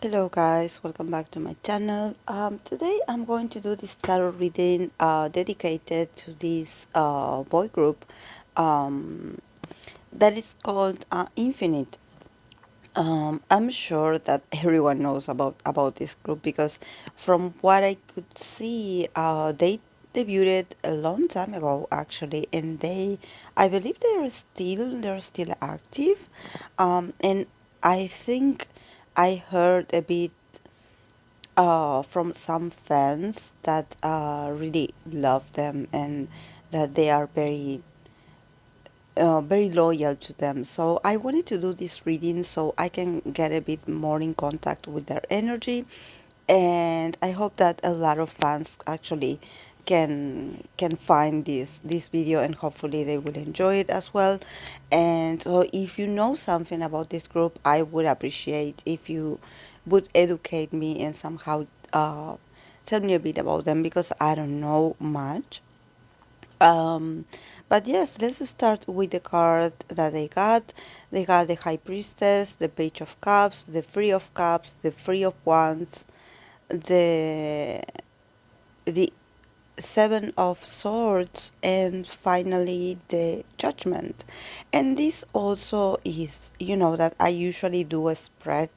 Hello guys, welcome back to my channel. Today I'm going to do this tarot reading dedicated to this boy group um, that is called Infinite. I'm sure that everyone knows about this group because from what I could see, they debuted a long time ago actually, and I believe they're still active, and I think I heard a bit from some fans that really love them and that they are very loyal to them. So I wanted to do this reading so I can get a bit more in contact with their energy, and I hope that a lot of fans actually can find this video, and hopefully they will enjoy it as well. And so if you know something about this group, I would appreciate if you would educate me and somehow tell me a bit about them because I don't know much. um, but yes, let's start with the card that they got. They got the High Priestess, the Page of Cups, the Three of Cups, the Three of Wands, the the Seven of Swords, and finally the Judgment. And this also is, that I usually do a spread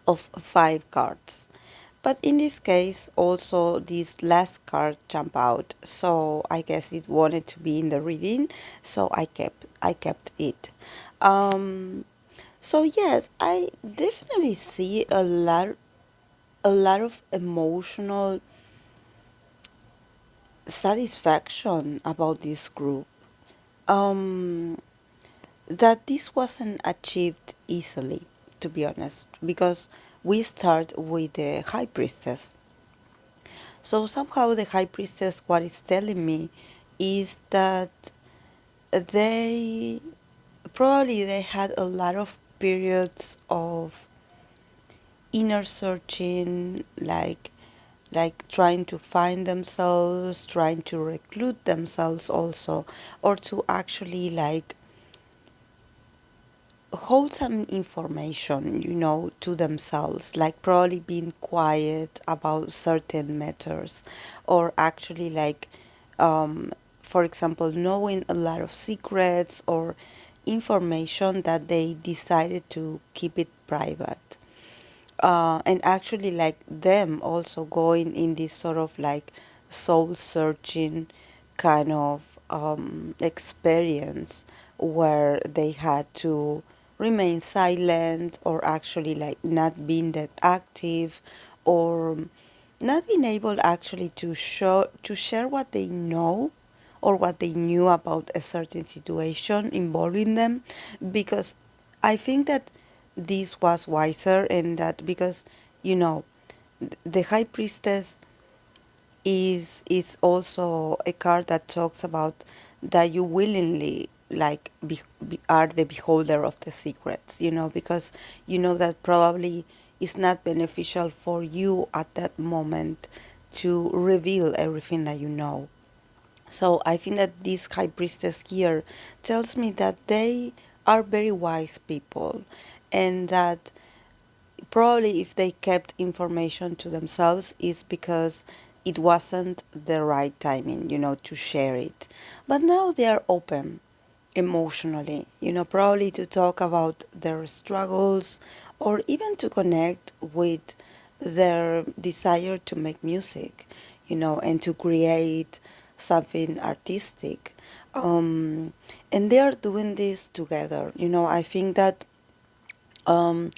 of 5 cards. But in this case, also this last card jumped out, so I guess it wanted to be in the reading, so I kept it. Um, so yes, I definitely see a lot of emotional satisfaction about this group. Um, that this wasn't achieved easily, to be honest, because we start with the High Priestess. So somehow the High Priestess, what is telling me is that they they had a lot of periods of inner searching, like trying to find themselves, trying to recruit themselves also, or to actually like hold some information, to themselves, like probably being quiet about certain matters, or actually like, for example, knowing a lot of secrets or information that they decided to keep it private. And actually, like them also going in this sort of like soul searching kind of experience where they had to remain silent, or actually like not being that active, or not being able actually to share what they know or what they knew about a certain situation involving them, because I think that this was wiser, and that because you know the High Priestess is also a card that talks about that you willingly like are the beholder of the secrets, because you know that probably it's not beneficial for you at that moment to reveal everything that you know. So I think that this High Priestess here tells me that they are very wise people, and that probably if they kept information to themselves is because it wasn't the right timing, to share it. But now they are open emotionally, probably to talk about their struggles, or even to connect with their desire to make music, and to create something artistic. And they are doing this together. I think that um,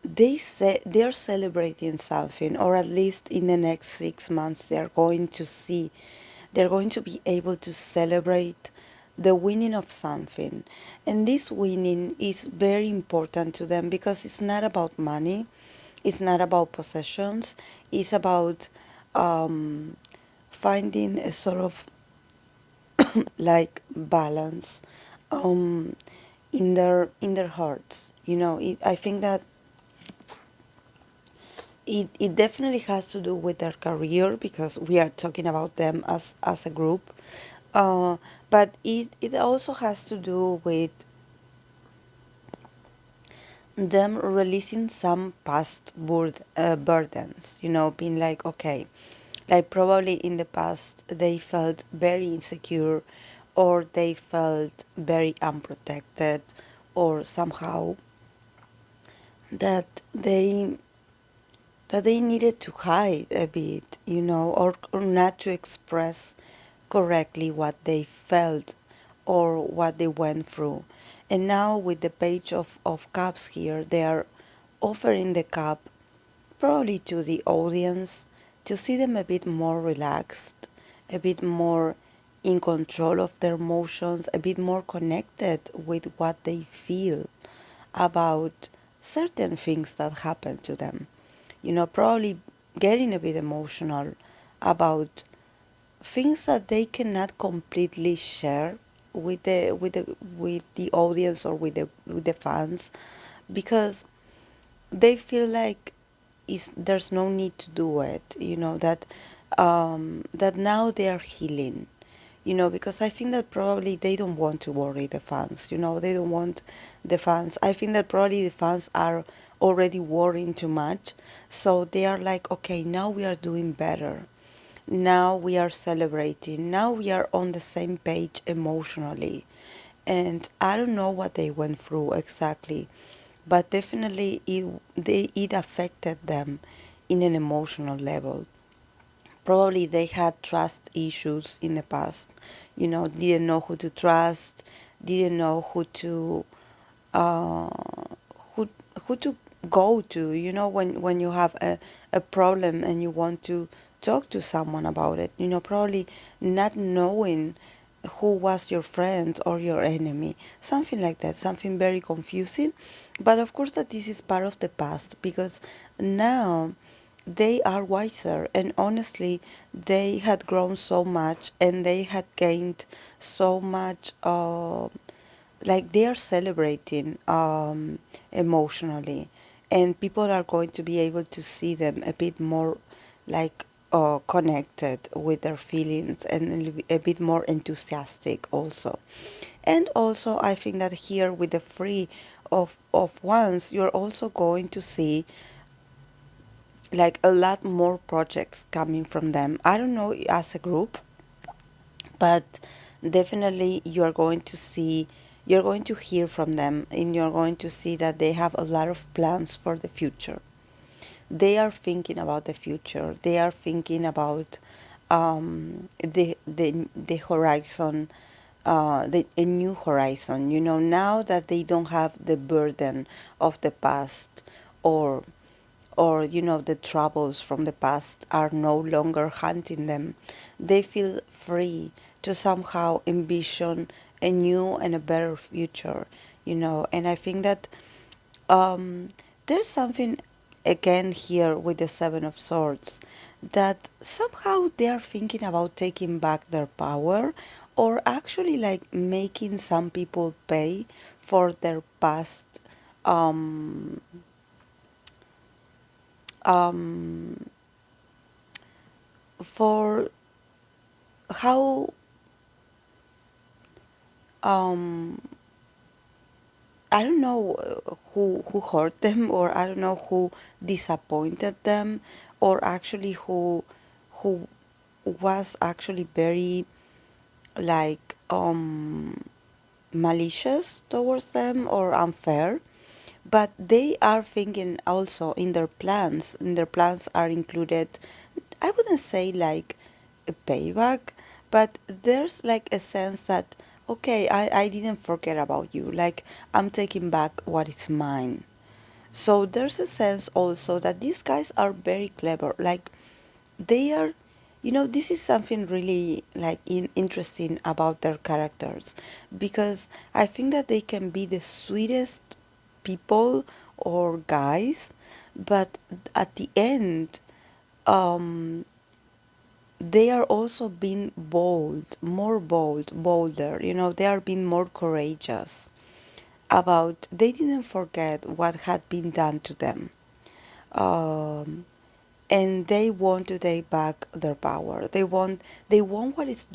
they say they're celebrating something, or at least in the next 6 months they're going to be able to celebrate the winning of something. And this winning is very important to them because it's not about money, it's not about possessions, it's about um, finding a sort of like balance um, in their hearts. I think that it definitely has to do with their career, because we are talking about them as a group. But it also has to do with them releasing some past burdens, being like, okay, like probably in the past they felt very insecure or they felt very unprotected or somehow that they needed to hide a bit, or not to express correctly what they felt or what they went through. And now with the page of cups here, they are offering the cup probably to the audience to see them a bit more relaxed, a bit more in control of their emotions, a bit more connected with what they feel about certain things that happen to them. Probably getting a bit emotional about things that they cannot completely share with the audience or with the fans because they feel like there's no need to do it, that now they are healing, because I think that probably they don't want to worry the fans, they don't want the fans. I think that probably the fans are already worrying too much, so they are like, okay, now we are doing better. Now we are celebrating. Now we are on the same page emotionally. And I don't know what they went through exactly, but definitely it affected them in an emotional level. Probably they had trust issues in the past, didn't know who to trust, didn't know uh, who who to go to, when you have a problem and you want to talk to someone about it, probably not knowing who was your friend or your enemy, something like that, something very confusing. But of course that this is part of the past because now they are wiser, and honestly they had grown so much and they had gained so much, like they are celebrating emotionally, and people are going to be able to see them a bit more like connected with their feelings and a bit more enthusiastic also. And also I think that here with the free of ones, you're also going to see like a lot more projects coming from them. I don't know as a group, but definitely you're going to hear from them, and you're going to see that they have a lot of plans for the future. They are thinking about the future. They are thinking about the horizon, a new horizon. Now that they don't have the burden of the past, or the troubles from the past are no longer hunting them. They feel free to somehow envision a new and a better future, and I think that um, there's something again here with the Seven of Swords, that somehow they are thinking about taking back their power, or actually like making some people pay for their past, um, um, for how, um, I don't know, who hurt them, or I don't know who disappointed them, or actually who was actually very like malicious towards them or unfair. But they are thinking also in their plans. In their plans are included, I wouldn't say like a payback, but there's like a sense that, okay, I didn't forget about you. Like, I'm taking back what is mine. So there's a sense also that these guys are very clever. Like, they are, this is something really like interesting about their characters, because I think that they can be the sweetest people or guys, but at the end, um, they are also being bolder, they are being more courageous about, they didn't forget what had been done to them. Um, and they want to take back their power. They want what is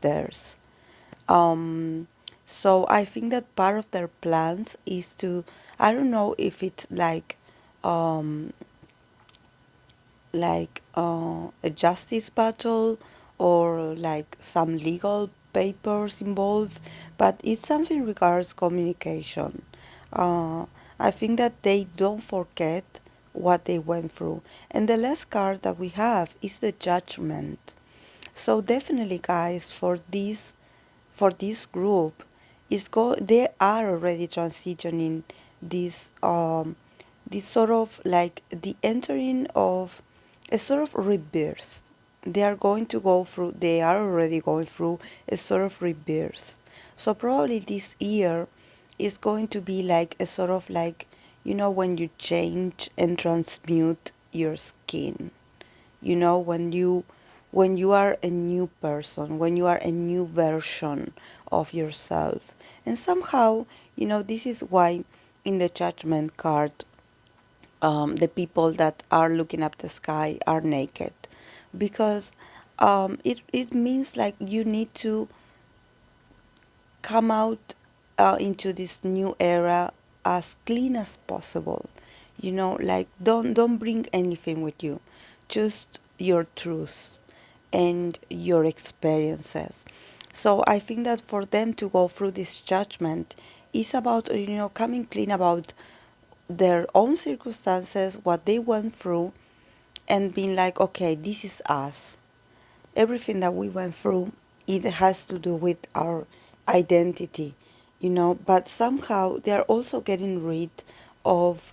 theirs. Um, So I think that part of their plans is to, I don't know if it's um, a justice battle or like some legal papers involved, but it's something regards communication. Uh, I think that they don't forget what they went through. And the last card that we have is the judgment. So definitely, guys, for this group, they are already transitioning this this sort of like the entering of a sort of rebirth. They are already going through a sort of rebirth. So probably this year is going to be like a sort of like, when you change and transmute your skin, when you are a new person, when you are a new version of yourself. And somehow, this is why in the judgment card, the people that are looking up the sky are naked, because it means like you need to come out into this new era as clean as possible. Like don't bring anything with you, just your truth and your experiences. So I think that for them to go through this judgment is about, coming clean about their own circumstances, what they went through, and being like, okay, this is us. Everything that we went through, it has to do with our identity, but somehow they are also getting rid of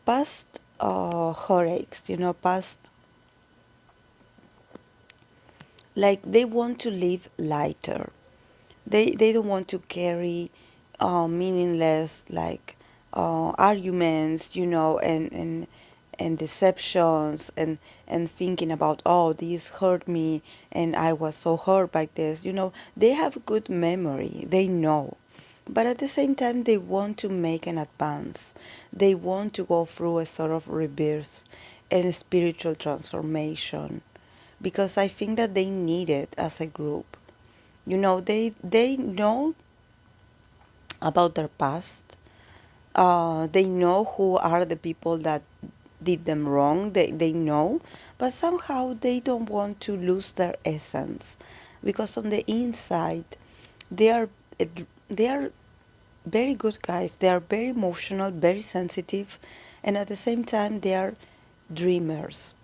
past heartaches, past, like they want to live lighter. They don't want to carry meaningless like arguments, and deceptions, and thinking about, oh, this hurt me and I was so hurt by this. They have good memory, they know, but at the same time they want to make an advance. They want to go through a sort of rebirth and a spiritual transformation, because I think that they need it as a group. They know about their past. They know who are the people that did them wrong. They know, but somehow they don't want to lose their essence, because on the inside they are they are very good guys. They are very emotional, very sensitive, and at the same time they are dreamers.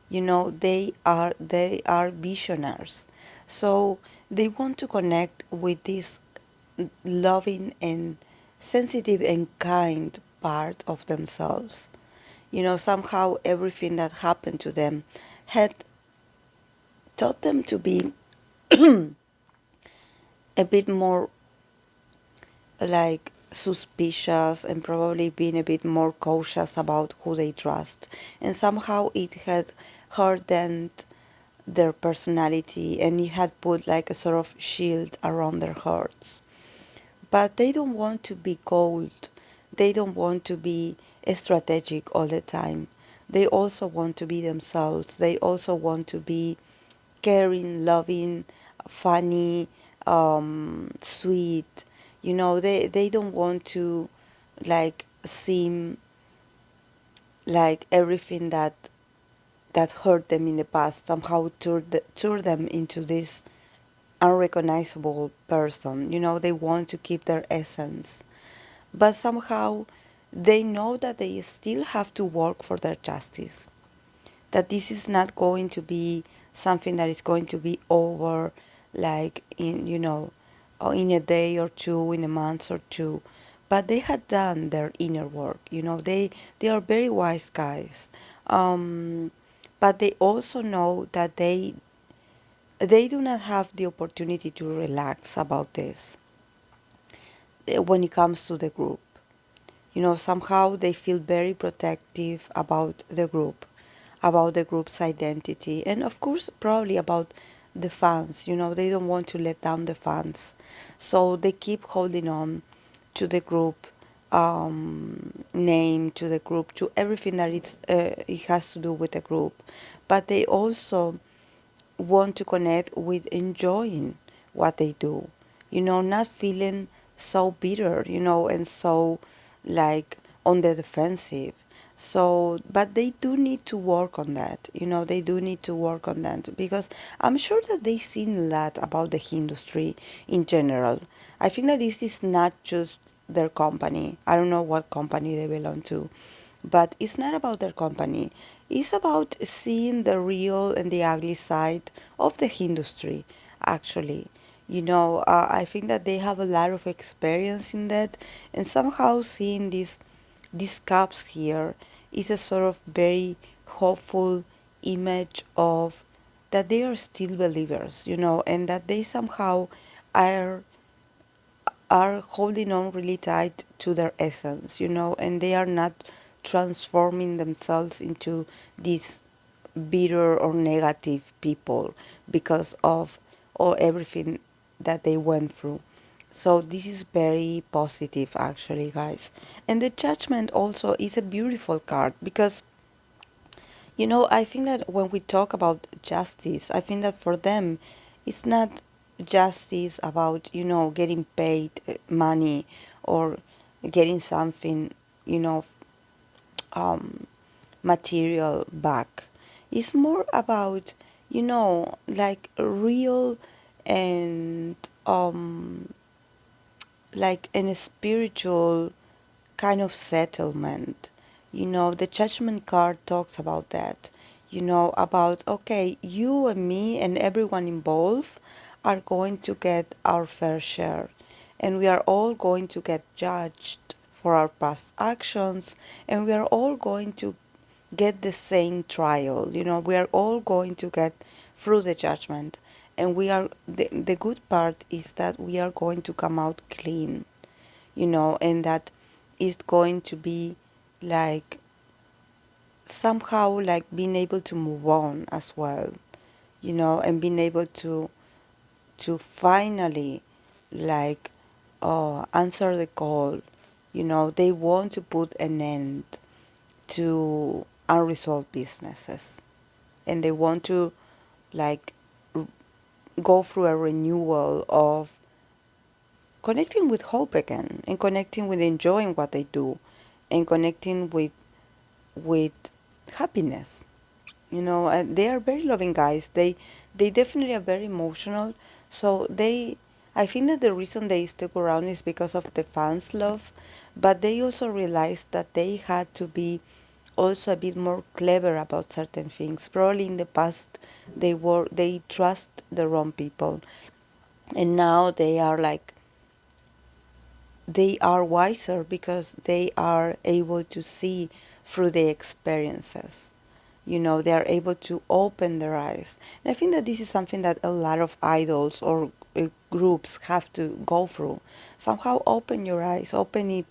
They are visionaries. So they want to connect with this loving and sensitive and kind part of themselves. Somehow everything that happened to them had taught them to be a bit more like suspicious, and probably being a bit more cautious about who they trust. And somehow it had hardened their personality, and it had put like a sort of shield around their hearts. But they don't want to be cold. They don't want to be strategic all the time. They also want to be themselves. They also want to be caring, loving, funny, sweet. They don't want to like seem like everything that hurt them in the past somehow turned them into this unrecognizable person. They want to keep their essence, but somehow they know that they still have to work for their justice, that this is not going to be something that is going to be over like in a day or two, in a month or two. But they had done their inner work. They are very wise guys. But they also know that they do not have the opportunity to relax about this when it comes to the group. Somehow they feel very protective about the group's identity, and of course, probably about the fans. They don't want to let down the fans, so they keep holding on to the group name, to the group, to everything that it has to do with the group. But they also want to connect with enjoying what they do. not feeling so bitter, and so like on the defensive. So, but they do need to work on that, they do need to work on that because I'm sure that they've seen a lot about the industry in general. I think that this is not just their company. I don't know what company they belong to, but it's not about their company. It's about seeing the real and the ugly side of the industry, actually. I think that they have a lot of experience in that, and somehow seeing these cups here is a sort of very hopeful image of that they are still believers, and that they somehow are holding on really tight to their essence, and they are not transforming themselves into these bitter or negative people because of or everything that they went through. So this is very positive actually, guys. And the judgment also is a beautiful card because I think that when we talk about justice, I think that for them, it's not justice about, getting paid money or getting something, you know, um, material back. It's more about, like real and like in a spiritual kind of settlement. The judgment card talks about that. About, okay, you and me and everyone involved are going to get our fair share. And we are all going to get judged for our past actions. And we are all going to get the same trial. We are all going to get through the judgment. And the good part is that we are going to come out clean, and that is going to be like somehow like being able to move on as well, and being able to finally like answer the call. They want to put an end to unresolved businesses, and they want to like r- go through a renewal of connecting with hope again and connecting with enjoying what they do and connecting with happiness. And they are very loving guys. They definitely are very emotional. So I think that the reason they stuck around is because of the fans' love, but they also realized that they had to be also a bit more clever about certain things. Probably in the past they trust the wrong people, and now they are wiser because they are able to see through the experiences. They are able to open their eyes. And I think that this is something that a lot of idols or groups have to go through. Somehow open your eyes, open it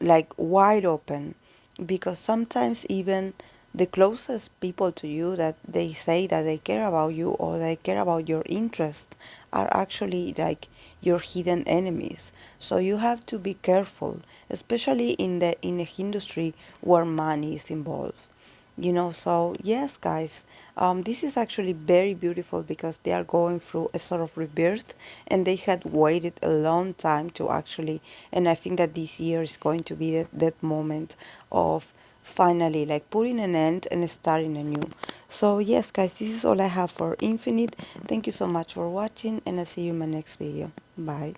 like wide open, because sometimes even the closest people to you that they say that they care about you or they care about your interest are actually like your hidden enemies. So you have to be careful, especially in the industry where money is involved. So yes, guys, this is actually very beautiful because they are going through a sort of rebirth, and they had waited a long time to actually, and I think that this year is going to be that moment of finally like putting an end and starting anew. So yes, guys, this is all I have for Infinite. Thank you so much for watching, and I'll see you in my next video. Bye.